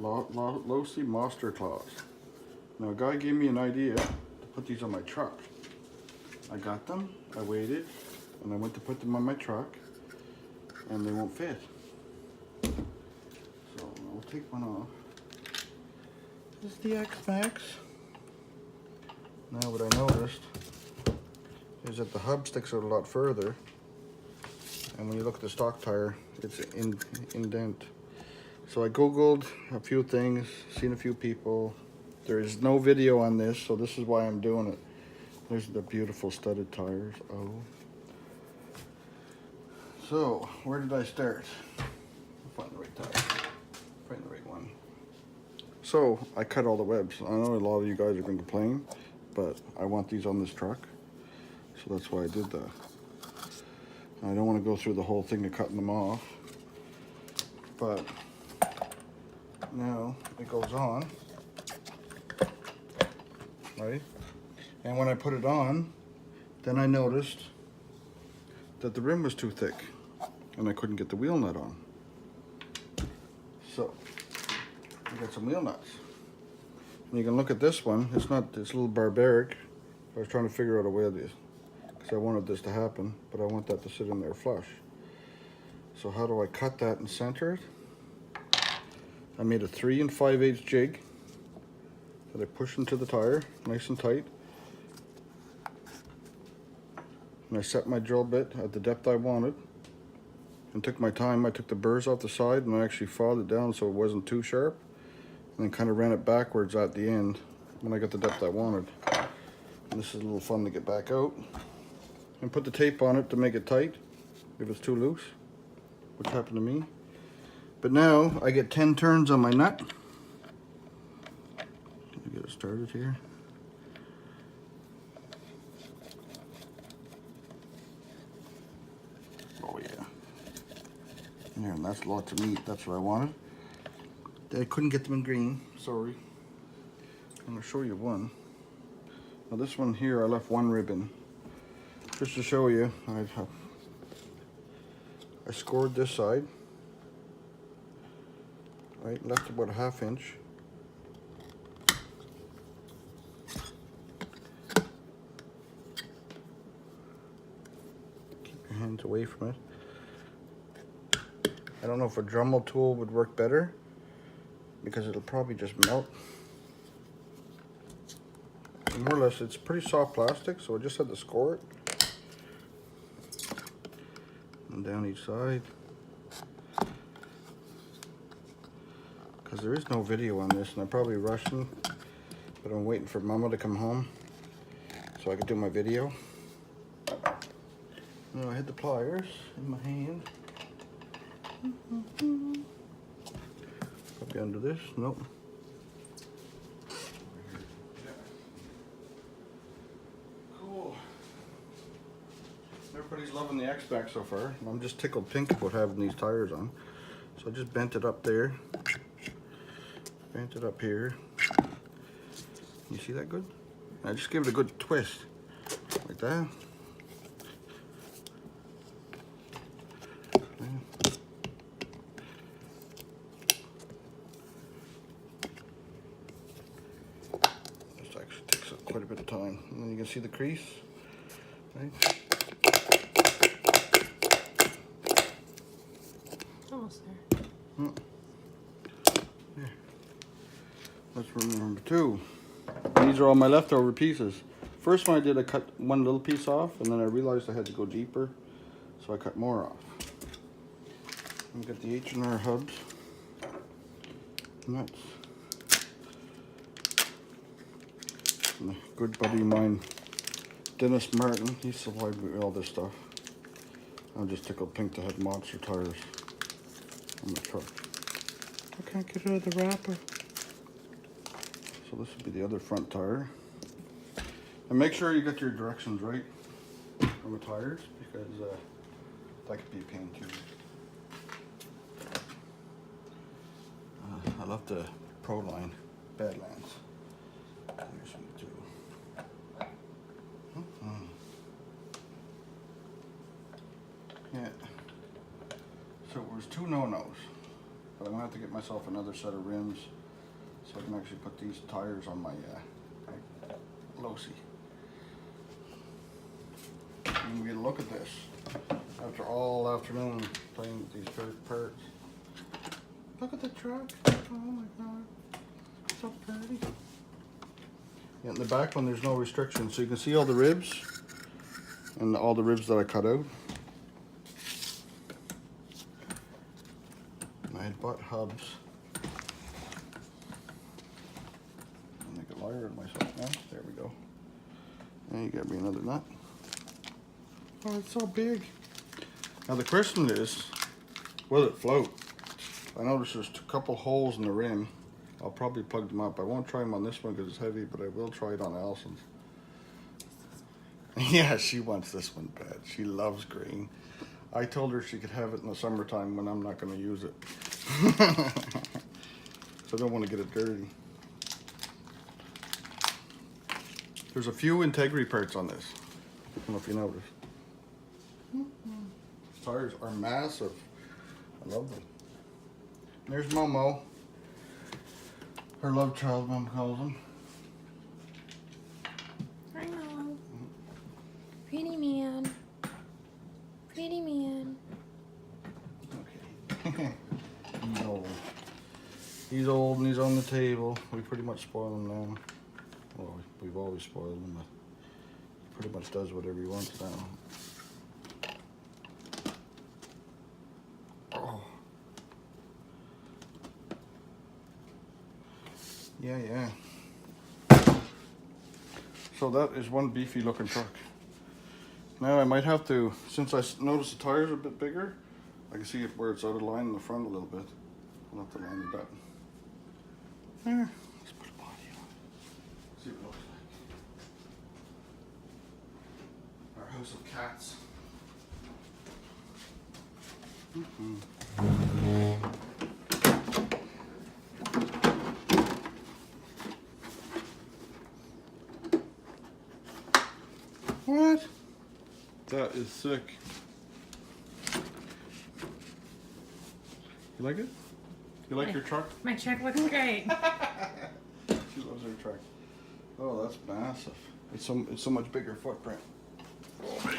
Losi monster claws. Now a guy gave me an idea to put these on my truck. I got them, I waited, and I went to put them on my truck, and they won't fit. So I'll take one off. This is the XMaxx. Now what I noticed is that the hub sticks out a lot further, and when you look at the stock tire, it's indent. So I googled a few things, seen a few people. There is no video on this, so this is why I'm doing it. There's the beautiful studded tires. Oh. So where did I start? I'll find the right tire. Find the right one. So I cut all the webs. I know a lot of you guys are going to complain, but I want these on this truck, so that's why I did that. I don't want to go through the whole thing of cutting them off, but now it goes on, right? And when I put it on, then I noticed that the rim was too thick and I couldn't get the wheel nut on. So I got some wheel nuts. And you can look at this one. It's a little barbaric. I was trying to figure out a way of this because I wanted this to happen, but I want that to sit in there flush. So how do I cut that and center it? I made a 3 5/8 jig that I push into the tire, nice and tight. And I set my drill bit at the depth I wanted and took my time. I took the burrs off the side and I actually filed it down so it wasn't too sharp, and then kind of ran it backwards at the end when I got the depth I wanted. And this is a little fun to get back out. And put the tape on it to make it tight if it's too loose, which happened to me. But now I get 10 turns on my nut. Let me get it started here. Oh yeah. There, and that's lots of meat. That's what I wanted. I couldn't get them in green, sorry. I'm gonna show you one. Now this one here, I left one ribbon. Just to show you, I scored this side. Right, left about a 1/2 inch. Keep your hands away from it. I don't know if a Dremel tool would work better because it'll probably just melt. And more or less, it's pretty soft plastic, so I just had to score it. And down each side. Because there is no video on this, and I'm probably rushing, but I'm waiting for Mama to come home so I can do my video. Now I had the pliers in my hand. Probably under this, nope. Cool. Everybody's loving the XMaxx so far. I'm just tickled pink about having these tires on. So I just bent it up there. Bent it up here. You see that good? I just give it a good twist. Like that. This actually takes up quite a bit of time. And then you can see the crease. Right? Almost there. Oh. There. That's room number 2. These are all my leftover pieces. First one I did, I cut one little piece off, and then I realized I had to go deeper, so I cut more off. We got the H&R hubs. Nuts. And a good buddy of mine, Dennis Martin, he supplied me with all this stuff. I'm just tickled pink to have monster tires on the truck. I can't get rid of the wrapper. So this would be the other front tire. And make sure you get your directions right on the tires, because that could be a pain too. I love the Pro line Badlands. Here's one too. Yeah. So it was 2 no-nos, but I'm gonna have to get myself another set of rims so I can actually put these tires on my losi. And we get a look at this after all afternoon playing with these parts. Look at the truck. Oh my god. So pretty. Yeah, in the back one there's no restriction, so you can see all the ribs and all the ribs that I cut out. And I had bought hubs. I'll make a liar of myself now. There we go. And you got me another nut. Oh, it's so big. Now the question is, will it float? I noticed there's a couple holes in the rim. I'll probably plug them up. I won't try them on this one because it's heavy, but I will try it on Allison's. Yeah, she wants this one bad. She loves green. I told her she could have it in the summertime when I'm not going to use it. So I don't want to get it dirty. There's a few integrity parts on this. I don't know if you noticed. Tires are massive. I love them. And there's Momo. Her love child, Mom calls him. Hi, Mom. Pretty man. Pretty man. Okay. He's old. He's old and he's on the table. We pretty much spoil him now. Well, we've always spoiled him, but he pretty much does whatever he wants now. Oh. Yeah. So that is one beefy looking truck. Now I might have to, since I noticed the tires are a bit bigger, I can see where it's out of line in the front a little bit. I'll have to line it up. There, let's put a body on it. See what it looks like. Our house of cats. What? That is sick. You like it? You like your truck? My truck looks great. She loves her truck. Oh, that's massive. It's so much bigger footprint. Oh, baby.